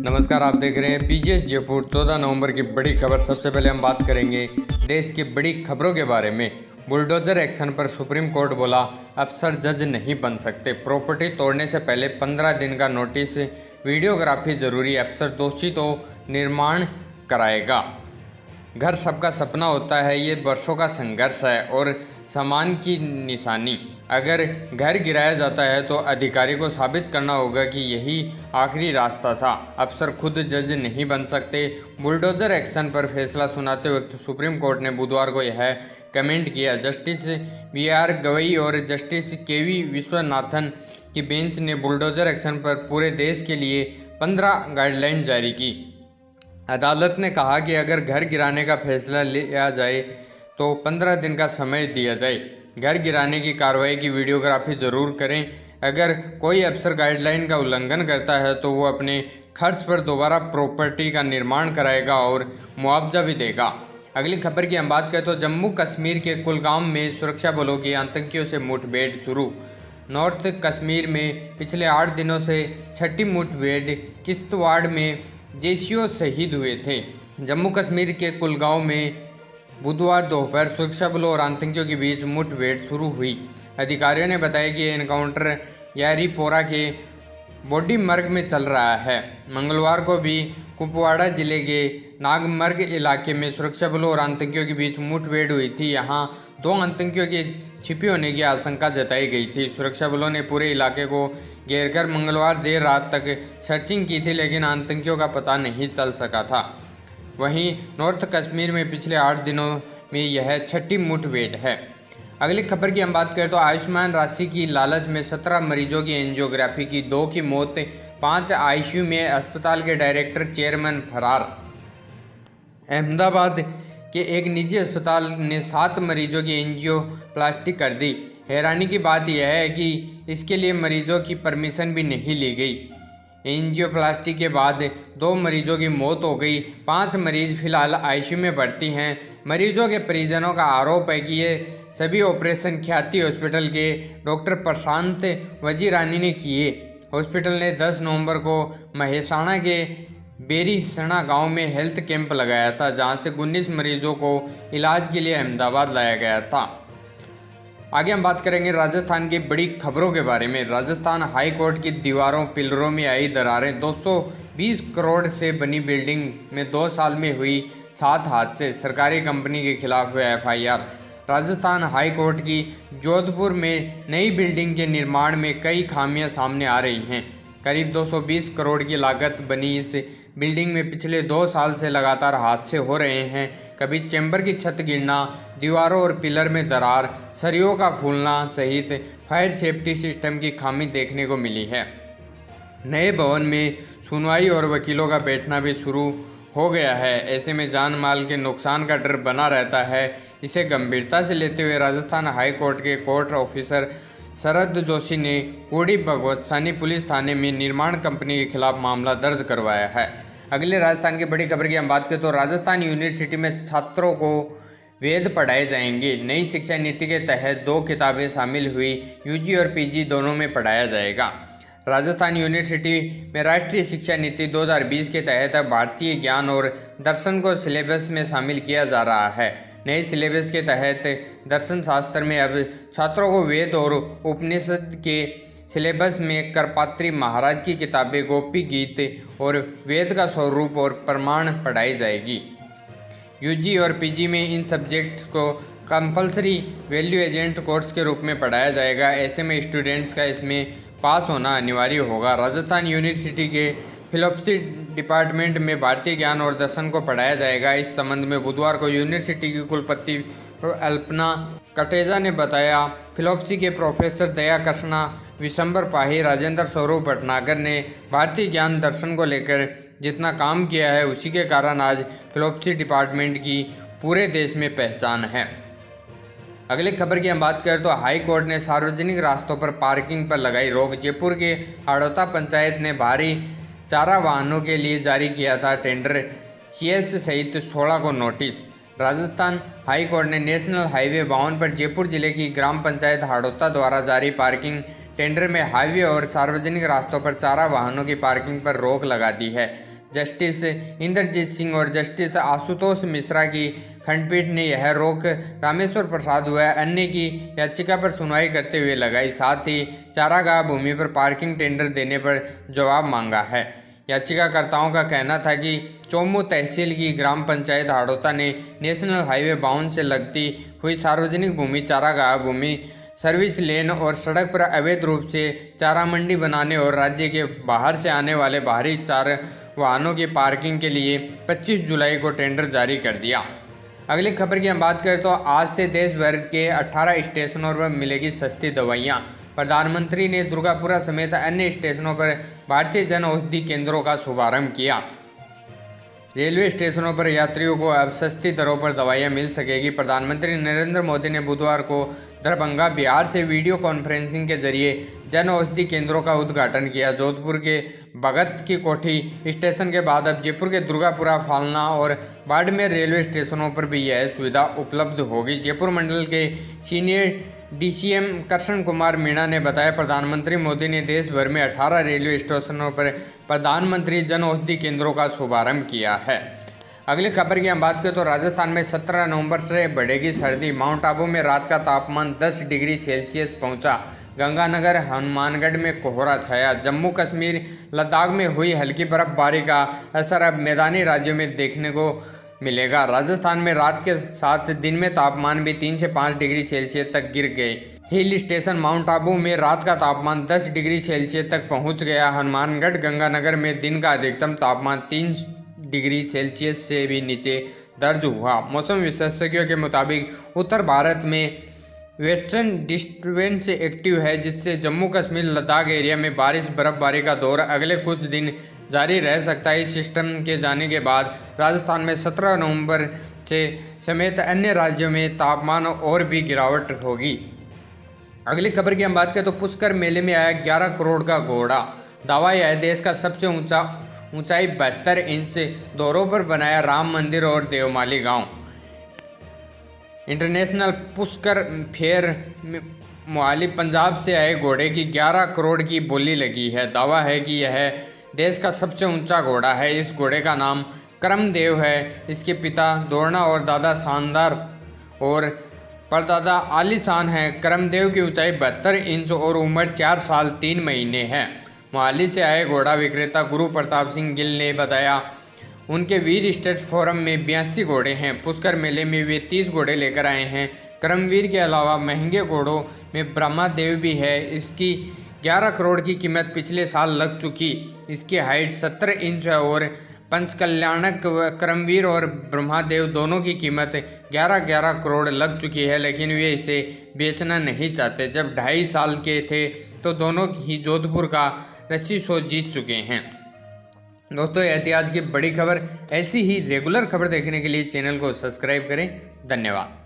नमस्कार, आप देख रहे हैं पीजीएस जयपुर। 14 नवंबर की बड़ी खबर। सबसे पहले हम बात करेंगे देश की बड़ी खबरों के बारे में। बुलडोजर एक्शन पर सुप्रीम कोर्ट बोला, अफसर जज नहीं बन सकते। प्रॉपर्टी तोड़ने से पहले 15 दिन का नोटिस, वीडियोग्राफी जरूरी, अफसर दोषी तो निर्माण कराएगा। घर सबका सपना होता है, ये वर्षों का संघर्ष है और सम्मान की निशानी। अगर घर गिराया जाता है तो अधिकारी को साबित करना होगा कि यही आखिरी रास्ता था। अफसर खुद जज नहीं बन सकते। बुलडोजर एक्शन पर फैसला सुनाते वक्त सुप्रीम कोर्ट ने बुधवार को यह कमेंट किया। जस्टिस BR गवई और जस्टिस KV विश्वनाथन की बेंच ने बुलडोजर एक्शन पर पूरे देश के लिए 15 गाइडलाइन जारी की। अदालत ने कहा कि अगर घर गिराने का फैसला लिया जाए तो 15 दिन का समय दिया जाए। घर गिराने की कार्रवाई की वीडियोग्राफी ज़रूर करें। अगर कोई अफसर गाइडलाइन का उल्लंघन करता है तो वो अपने खर्च पर दोबारा प्रॉपर्टी का निर्माण कराएगा और मुआवजा भी देगा। अगली खबर की हम बात करें तो जम्मू कश्मीर के कुलगाम में सुरक्षा बलों की आतंकियों से मुठभेड़ शुरू। नॉर्थ कश्मीर में पिछले 8 दिनों से छठी मुठभेड़ किश्तवाड़ में जैशियों शहीद हुए थे। जम्मू कश्मीर के कुलगांव में बुधवार दोपहर सुरक्षा बलों और आतंकियों के बीच मुठभेड़ शुरू हुई। अधिकारियों ने बताया कि एनकाउंटर यारीपोरा के बोडीमर्ग में चल रहा है। मंगलवार को भी कुपवाड़ा जिले के नागमर्ग इलाके में सुरक्षा बलों और आतंकियों के बीच मुठभेड़ हुई थी। यहां 2 आतंकियों के छिपे होने की आशंका जताई गई थी। सुरक्षा बलों ने पूरे इलाके को घेरकर मंगलवार देर रात तक सर्चिंग की थी, लेकिन आतंकियों का पता नहीं चल सका था। वहीं नॉर्थ कश्मीर में पिछले 8 दिनों में यह छठी मुठभेड़ है। अगली खबर की हम बात करें तो आयुष्मान राशि की लालच में 17 मरीजों की एंजियोग्राफी की, 2 की मौत, 5 ICU में, अस्पताल के डायरेक्टर चेयरमैन फरार। अहमदाबाद के एक निजी अस्पताल ने 7 मरीजों की एंजियोप्लास्टी कर दी। हैरानी की बात यह है कि इसके लिए मरीजों की परमिशन भी नहीं ली गई। एंजियोप्लास्टी के बाद 2 मरीजों की मौत हो गई। 5 मरीज फिलहाल ICU में भर्ती हैं। मरीजों के परिजनों का आरोप है कि ये सभी ऑपरेशन ख्याति हॉस्पिटल के डॉक्टर प्रशांत वजीरानी ने किए। हॉस्पिटल ने 10 नवंबर को महेसाणा के बेरीसणा गांव में हेल्थ कैंप लगाया था, जहां से 19 मरीजों को इलाज के लिए अहमदाबाद लाया गया था। आगे हम बात करेंगे राजस्थान की बड़ी खबरों के बारे में। राजस्थान हाई कोर्ट की दीवारों पिलरों में आई दरारें। 220 करोड़ से बनी बिल्डिंग में 2 साल में हुई 7 हादसे। सरकारी कंपनी के खिलाफ हुए FIR। राजस्थान हाई कोर्ट की जोधपुर में नई बिल्डिंग के निर्माण में कई खामियां सामने आ रही हैं। करीब 220 करोड़ की लागत बनी इस बिल्डिंग में पिछले 2 साल से लगातार हादसे हो रहे हैं। कभी चैम्बर की छत गिरना, दीवारों और पिलर में दरार, सरियों का फूलना सहित फायर सेफ्टी सिस्टम की खामी देखने को मिली है। नए भवन में सुनवाई और वकीलों का बैठना भी शुरू हो गया है। ऐसे में जान माल के नुकसान का डर बना रहता है। इसे गंभीरता से लेते हुए राजस्थान हाई कोर्ट के कोर्ट ऑफिसर शरद जोशी ने कोडी भगवतसानी पुलिस थाने में निर्माण कंपनी के खिलाफ मामला दर्ज करवाया है। अगले राजस्थान की बड़ी खबर की हम बात करें तो राजस्थान यूनिवर्सिटी में छात्रों को वेद पढ़ाए जाएंगे। नई शिक्षा नीति के तहत 2 किताबें शामिल हुई। UG और PG दोनों में पढ़ाया जाएगा। राजस्थान यूनिवर्सिटी में राष्ट्रीय शिक्षा नीति 2020 के तहत भारतीय ज्ञान और दर्शन को सिलेबस में शामिल किया जा रहा है। नए सिलेबस के तहत दर्शन शास्त्र में अब छात्रों को वेद और उपनिषद के सिलेबस में करपात्री महाराज की किताबें, गोपी गीत और वेद का स्वरूप और प्रमाण पढ़ाई जाएगी। UG और PG में इन सब्जेक्ट्स को कंपलसरी वैल्यू एजेंट कोर्स के रूप में पढ़ाया जाएगा। ऐसे में स्टूडेंट्स का इसमें पास होना अनिवार्य होगा। राजस्थान यूनिवर्सिटी के फिलोसफी डिपार्टमेंट में भारतीय ज्ञान और दर्शन को पढ़ाया जाएगा। इस संबंध में बुधवार को यूनिवर्सिटी की कुलपति अल्पना कटेजा ने बताया। फिलोसफी के प्रोफेसर दया कृष्णा, विशंबर पाही, राजेंद्र स्वरूप भटनागर ने भारतीय ज्ञान दर्शन को लेकर जितना काम किया है, उसी के कारण आज फिलोसफी डिपार्टमेंट की पूरे देश में पहचान है। अगली खबर की हम बात करें तो हाई कोर्ट ने सार्वजनिक रास्तों पर पार्किंग पर लगाई रोक। जयपुर के हाड़ौता पंचायत ने भारी चारा वाहनों के लिए जारी किया था टेंडर। CS सहित 16 को नोटिस। राजस्थान हाई कोर्ट ने नेशनल हाईवे 52 पर जयपुर जिले की ग्राम पंचायत हाड़ौता द्वारा जारी पार्किंग टेंडर में हाईवे और सार्वजनिक रास्तों पर चारा वाहनों की पार्किंग पर रोक लगा दी है। जस्टिस इंद्रजीत सिंह और जस्टिस आशुतोष मिश्रा की खंडपीठ ने यह रोक रामेश्वर प्रसाद व अन्य की याचिका पर सुनवाई करते हुए लगाई। साथ ही चारागाह भूमि पर पार्किंग टेंडर देने पर जवाब मांगा है। याचिकाकर्ताओं का कहना था कि चौमू तहसील की ग्राम पंचायत हाड़ौता ने नेशनल हाईवे 52 से लगती हुई सार्वजनिक भूमि, चारागाह भूमि, सर्विस लेन और सड़क पर अवैध रूप से चारा मंडी बनाने और राज्य के बाहर से आने वाले बाहरी चार वाहनों की पार्किंग के लिए 25 जुलाई को टेंडर जारी कर दिया। अगली खबर की हम बात करें तो आज से देश भर के 18 स्टेशनों पर मिलेगी सस्ती दवाइयाँ। प्रधानमंत्री ने दुर्गापुरा समेत अन्य स्टेशनों पर भारतीय जन औषधि केंद्रों का शुभारंभ किया। रेलवे स्टेशनों पर यात्रियों को अब सस्ती दरों पर दवाइयाँ मिल सकेगी। प्रधानमंत्री नरेंद्र मोदी ने बुधवार को दरभंगा, बिहार से वीडियो कॉन्फ्रेंसिंग के जरिए जन औषधि केंद्रों का उद्घाटन किया। जोधपुर के भगत की कोठी स्टेशन के बाद अब जयपुर के दुर्गापुरा, फालना और बाड़मेर रेलवे स्टेशनों पर भी यह सुविधा उपलब्ध होगी। जयपुर मंडल के सीनियर DCM कृष्ण कुमार मीणा ने बताया, प्रधानमंत्री मोदी ने देश भर में 18 रेलवे स्टेशनों पर प्रधानमंत्री जन औषधि केंद्रों का शुभारंभ किया है। अगली खबर की हम बात करें तो राजस्थान में 17 नवंबर से बढ़ेगी सर्दी। माउंट आबू में रात का तापमान 10 डिग्री सेल्सियस पहुंचा। गंगानगर, हनुमानगढ़ में कोहरा छाया। जम्मू कश्मीर, लद्दाख में हुई हल्की बर्फबारी का असर अब मैदानी राज्यों में देखने को मिलेगा। राजस्थान में रात के साथ दिन में तापमान भी 3 से 5 डिग्री सेल्सियस तक गिर गए। हिल स्टेशन माउंट आबू में रात का तापमान 10 डिग्री सेल्सियस तक पहुंच गया। हनुमानगढ़, गंगानगर में दिन का अधिकतम तापमान 3 डिग्री सेल्सियस से भी नीचे दर्ज हुआ। मौसम विशेषज्ञों के मुताबिक उत्तर भारत में वेस्टर्न डिस्टर्बेंस एक्टिव है, जिससे जम्मू कश्मीर, लद्दाख एरिया में बारिश बर्फबारी का दौर अगले कुछ दिन जारी रह सकता है। इस सिस्टम के जाने के बाद राजस्थान में 17 नवंबर से समेत अन्य राज्यों में तापमान और भी गिरावट होगी। अगली खबर की हम बात करें तो पुष्कर मेले में आया 11 करोड़ का घोड़ा। दावा यह है देश का सबसे ऊंचाई 72 इंच दौरों पर बनाया राम मंदिर और देवमाली गांव। इंटरनेशनल पुष्कर फेयर मोहाली, पंजाब से आए घोड़े की 11 करोड़ की बोली लगी है। दावा है कि यह देश का सबसे ऊंचा घोड़ा है। इस घोड़े का नाम करमदेव है। इसके पिता दौड़ना और दादा शानदार और परदादा आलीशान है। करमदेव की ऊंचाई 72 इंच और उम्र 4 साल 3 महीने है। मोहाली से आए घोड़ा विक्रेता गुरु प्रताप सिंह गिल ने बताया, उनके वीर स्टेट फोरम में 82 घोड़े हैं। पुष्कर मेले में वे 30 घोड़े लेकर आए हैं। करमवीर के अलावा महंगे घोड़ों में ब्रह्मादेव भी है। इसकी 11 करोड़ की कीमत पिछले साल लग चुकी। इसकी हाइट 70 इंच है और पंचकल्याणक करमवीर और ब्रह्मादेव दोनों की कीमत 11-11 करोड़ लग चुकी है, लेकिन वे इसे बेचना नहीं चाहते। जब 2.5 साल के थे तो दोनों ही जोधपुर का रस्सी शो जीत चुके हैं। दोस्तों, यह थी आज की बड़ी खबर। ऐसी ही रेगुलर खबर देखने के लिए चैनल को सब्सक्राइब करें। धन्यवाद।